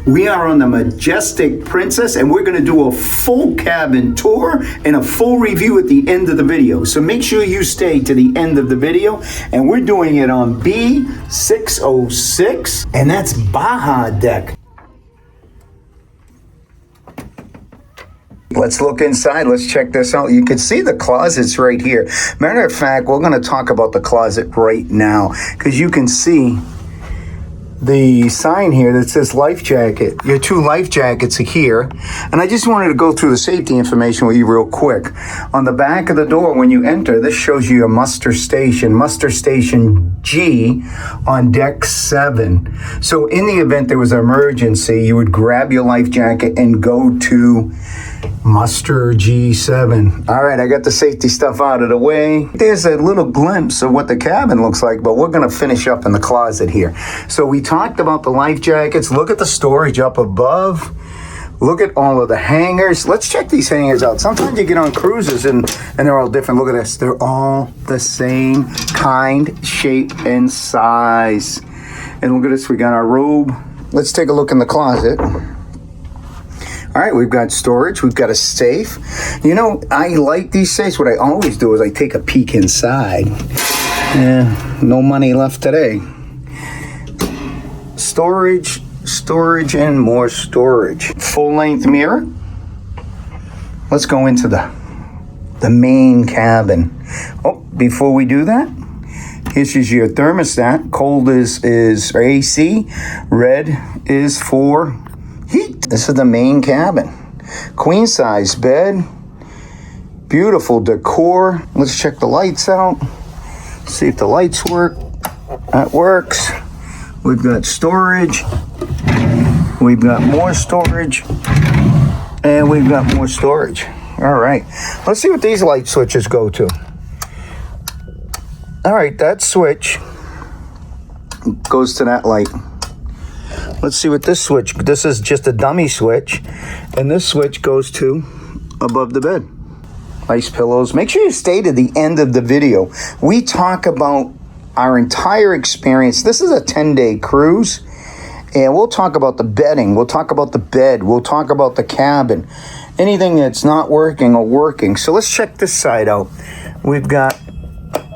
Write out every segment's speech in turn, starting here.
We are on the Majestic Princess, and we're going to do a full cabin tour and a full review at the end of the video. So make sure you stay to the end of the video. And we're doing it on B606, and that's Baja deck. Let's look inside. Let's check this out. You can see the closets right here. Matter of fact, we're going to talk about the closet right now because you can see the sign here that says life jacket. Your 2 life jackets are here. And I just wanted to go through the safety information with you real quick. On the back of the door when you enter, this shows you your muster station G on deck 7. So in the event there was an emergency, you would grab your life jacket and go to muster G7. All right, I got the safety stuff out of the way. There's a little glimpse of what the cabin looks like, but we're going to finish up in the closet here. So we talked about the life jackets. Look at the storage up above. Look at all of the hangers. Let's check these hangers out. Sometimes you get on cruises and they're all different. Look at this. They're all the same kind, shape, and size. And look at this. We got our robe. Let's take a look in the closet. All right, we've got storage. We've got a safe. You know, I like these safes. What I always do is I take a peek inside. No money left today. Storage, and more storage. Full-length mirror. Let's go into the main cabin. Oh, before we do that, this is your thermostat. Cold is AC. Red is for heat. This is the main cabin. Queen size bed. Beautiful decor. Let's check the lights out. See if the lights work. That works. We've got storage. We've got more storage. And we've got more storage. All right. Let's see what these light switches go to. All right, that switch goes to that light. Let's see what this switch, this is just a dummy switch, and this switch goes to above the bed. Nice pillows. Make sure you stay to the end of the video. We talk about our entire experience. This is a 10-day cruise, and we'll talk about the bedding. We'll talk about the bed. We'll talk about the cabin. Anything that's not working or working. So let's check this side out. We've got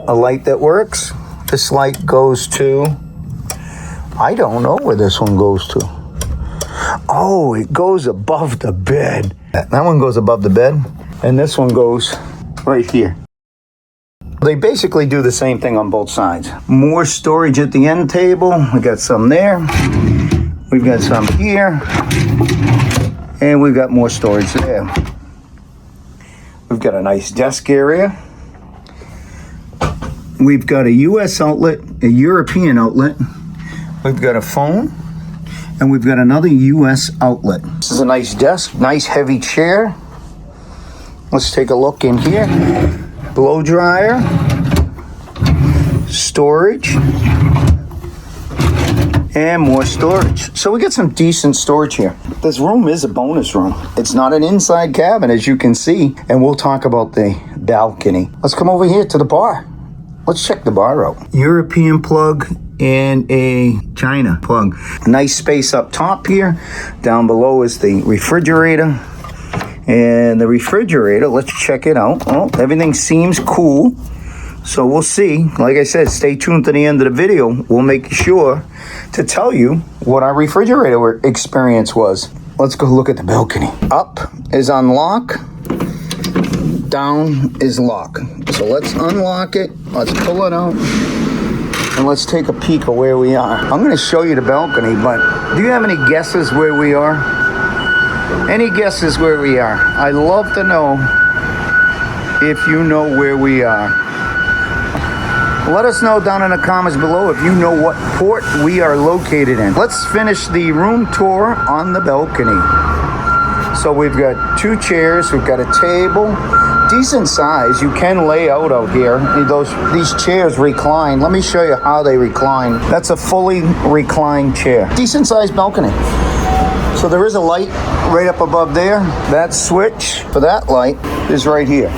a light that works. This light goes to, I don't know where this one goes to. Oh, it goes above the bed. That one goes above the bed, and this one goes right here. They basically do the same thing on both sides. More storage at the end table. We got some there. We've got some here. And we've got more storage there. We've got a nice desk area. We've got a US outlet, a European outlet. We've got a phone, and we've got another US outlet. This is a nice desk, nice heavy chair. Let's take a look in here. Blow dryer, storage, and more storage. So we got some decent storage here. This room is a bonus room. It's not an inside cabin, as you can see, and we'll talk about the balcony. Let's come over here to the bar. Let's check the bar out. European plug and a China plug. Nice space up top here. Down below is the refrigerator. And the refrigerator, let's check it out. Oh, everything seems cool. So we'll see. Like I said, stay tuned to the end of the video. We'll make sure to tell you what our refrigerator experience was. Let's go look at the balcony. Up is unlock. Down is lock. So let's unlock it. Let's pull it out. And let's take a peek of where we are. I'm going to show you the balcony, but do you have any guesses where we are? Any guesses where we are? I'd love to know if you know where we are. Let us know down in the comments below if you know what port we are located in. Let's finish the room tour on the balcony. So we've got 2 chairs, we've got a table, decent size. You can lay out here. These chairs recline. Let me show you how they recline. That's a fully reclined chair. Decent sized balcony. So there is a light right up above there. That switch for that light is right here.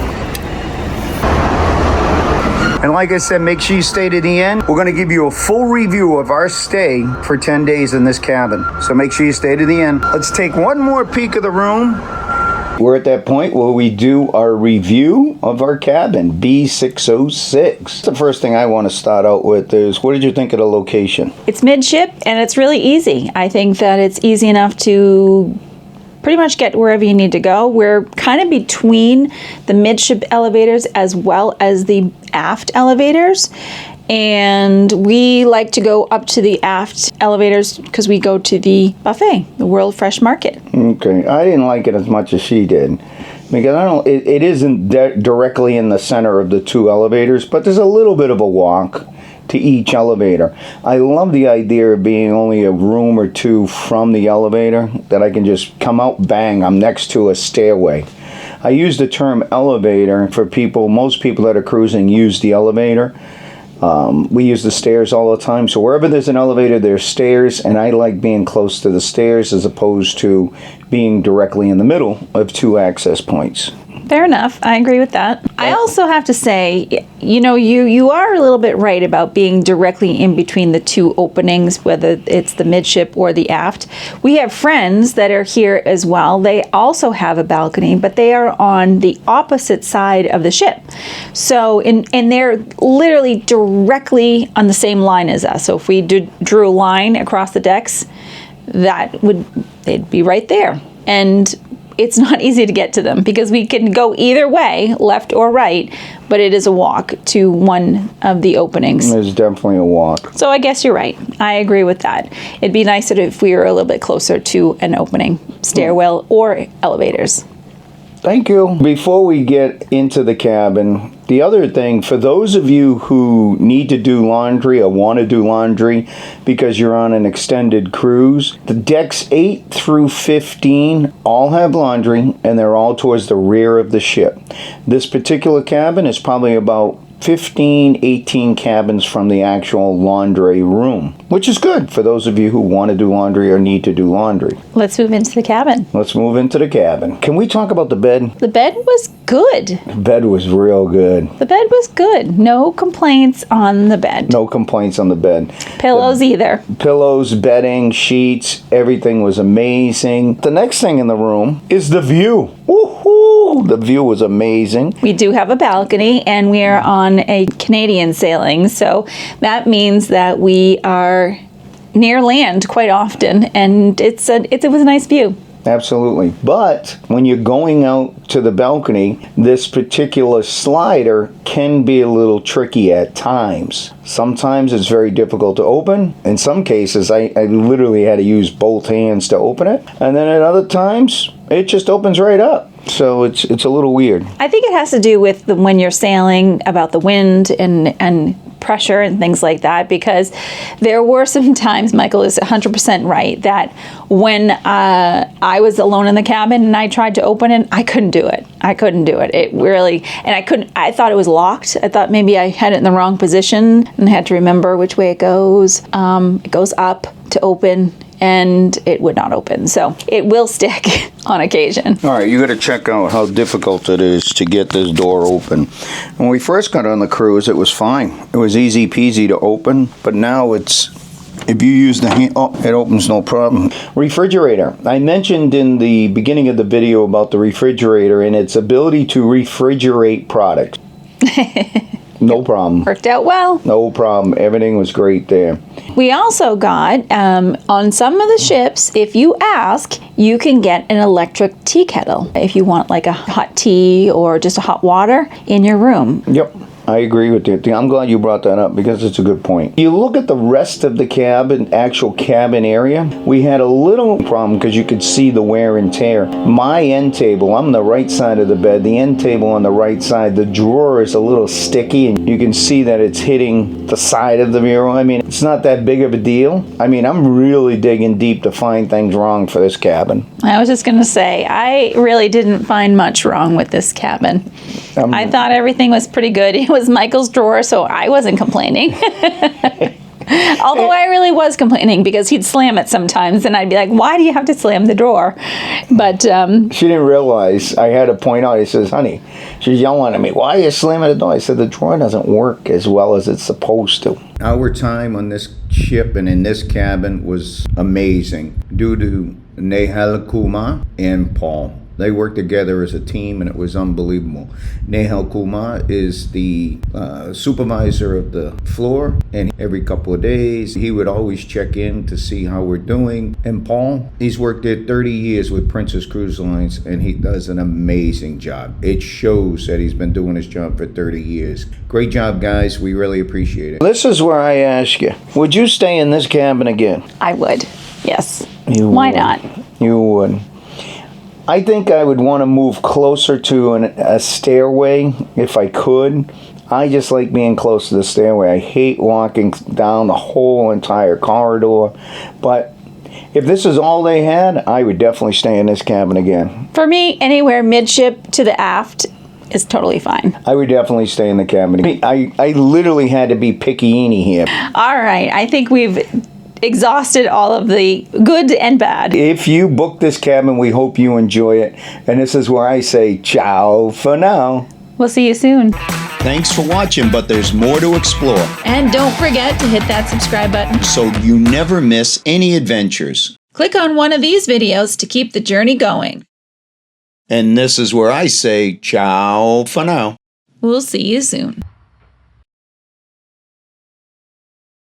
And like I said, make sure you stay to the end. We're going to give you a full review of our stay for 10 days in this cabin. So make sure you stay to the end. Let's take one more peek of the room. We're at that point where we do our review of our cabin, B606. The first thing I want to start out with is, what did you think of the location? It's midship, and it's really easy. I think that it's easy enough to pretty much get wherever you need to go. We're kind of between the midship elevators as well as the aft elevators. And we like to go up to the aft elevators because we go to the buffet, the World Fresh Market. Okay, I didn't like it as much as she did. Because it isn't directly in the center of the two elevators, but there's a little bit of a walk to each elevator. I love the idea of being only a room or two from the elevator, that I can just come out, bang, I'm next to a stairway. I use the term elevator for people, most people that are cruising use the elevator. We use the stairs all the time, so wherever there's an elevator, there's stairs, and I like being close to the stairs as opposed to being directly in the middle of two access points. Fair enough. I agree with that. I also have to say, you know, you are a little bit right about being directly in between the two openings, whether it's the midship or the aft. We have friends that are here as well. They also have a balcony, but they are on the opposite side of the ship. So, and they're literally directly on the same line as us. So if we drew a line across the decks, they'd be right there. And it's not easy to get to them because we can go either way, left or right, but it is a walk to one of the openings. There's definitely a walk. So I guess you're right. I agree with that. It'd be nicer if we were a little bit closer to an opening, stairwell or elevators. Thank you. Before we get into the cabin, the other thing, for those of you who need to do laundry or want to do laundry because you're on an extended cruise, the decks 8 through 15 all have laundry, and they're all towards the rear of the ship. This particular cabin is probably about 15, 18 cabins from the actual laundry room, which is good for those of you who want to do laundry or need to do laundry. Let's move into the cabin. Let's move into the cabin. Can we talk about the bed? The bed was good. The bed was real good. The bed was good. No complaints on the bed. No complaints on the bed. Pillows either. Pillows, bedding, sheets, everything was amazing. The next thing in the room is the view. Woohoo! The view was amazing. We do have a balcony, and we are on a Canadian sailing, so that means that we are near land quite often, and it was a nice view. Absolutely. But when you're going out to the balcony, this particular slider can be a little tricky at times. Sometimes it's very difficult to open. In some cases, I literally had to use both hands to open it. And then at other times, it just opens right up. So it's a little weird. I think it has to do with when you're sailing, about the wind and pressure and things like that, because there were some times, Michael is 100% right, that when I was alone in the cabin and I tried to open it, I couldn't do it. It really, and I thought it was locked. I thought maybe I had it in the wrong position and I had to remember which way it goes. It goes up to open, and it would not open. So it will stick on occasion. All right, you got to check out how difficult it is to get this door open. When we first got on the cruise, it was fine. It was easy peasy to open, but now if you use the hand, it opens no problem. Refrigerator. I mentioned in the beginning of the video about the refrigerator and its ability to refrigerate products. No problem. Worked out well. No problem. Everything was great there. We also got, on some of the ships, if you ask, you can get an electric tea kettle if you want like a hot tea or just a hot water in your room. Yep. I agree with you. I'm glad you brought that up because it's a good point. You look at the rest of the cabin, actual cabin area, we had a little problem because you could see the wear and tear. My end table, I'm on the right side of the bed, the end table on the right side, the drawer is a little sticky and you can see that it's hitting the side of the bureau. I mean, it's not that big of a deal. I mean, I'm really digging deep to find things wrong for this cabin. I was just going to say, I really didn't find much wrong with this cabin. I thought everything was pretty good. It was Michael's drawer, so I wasn't complaining. Although I really was complaining because he'd slam it sometimes, and I'd be like, "Why do you have to slam the door?" But she didn't realize. I had to point out. He says, "Honey," she's yelling at me. "Why are you slamming the door?" I said, "The drawer doesn't work as well as it's supposed to." Our time on this ship and in this cabin was amazing due to Nehal Kuma and Paul. They worked together as a team, and it was unbelievable. Nehal Kuma is the supervisor of the floor, and every couple of days, he would always check in to see how we're doing. And Paul, he's worked there 30 years with Princess Cruise Lines, and he does an amazing job. It shows that he's been doing his job for 30 years. Great job, guys. We really appreciate it. This is where I ask you, would you stay in this cabin again? I would, yes. Why not? You would. I think I would want to move closer to a stairway if I could. I just like being close to the stairway. I hate walking down the whole entire corridor. But if this is all they had, I would definitely stay in this cabin again. For me, anywhere midship to the aft is totally fine. I would definitely stay in the cabin. I literally had to be picky-eeny here. All right. I think we've exhausted all of the good and bad. If you book this cabin, we hope you enjoy it. And this is where I say ciao for now. We'll see you soon. Thanks for watching, but there's more to explore. And don't forget to hit that subscribe button so you never miss any adventures. Click on one of these videos to keep the journey going. And this is where I say ciao for now. We'll see you soon.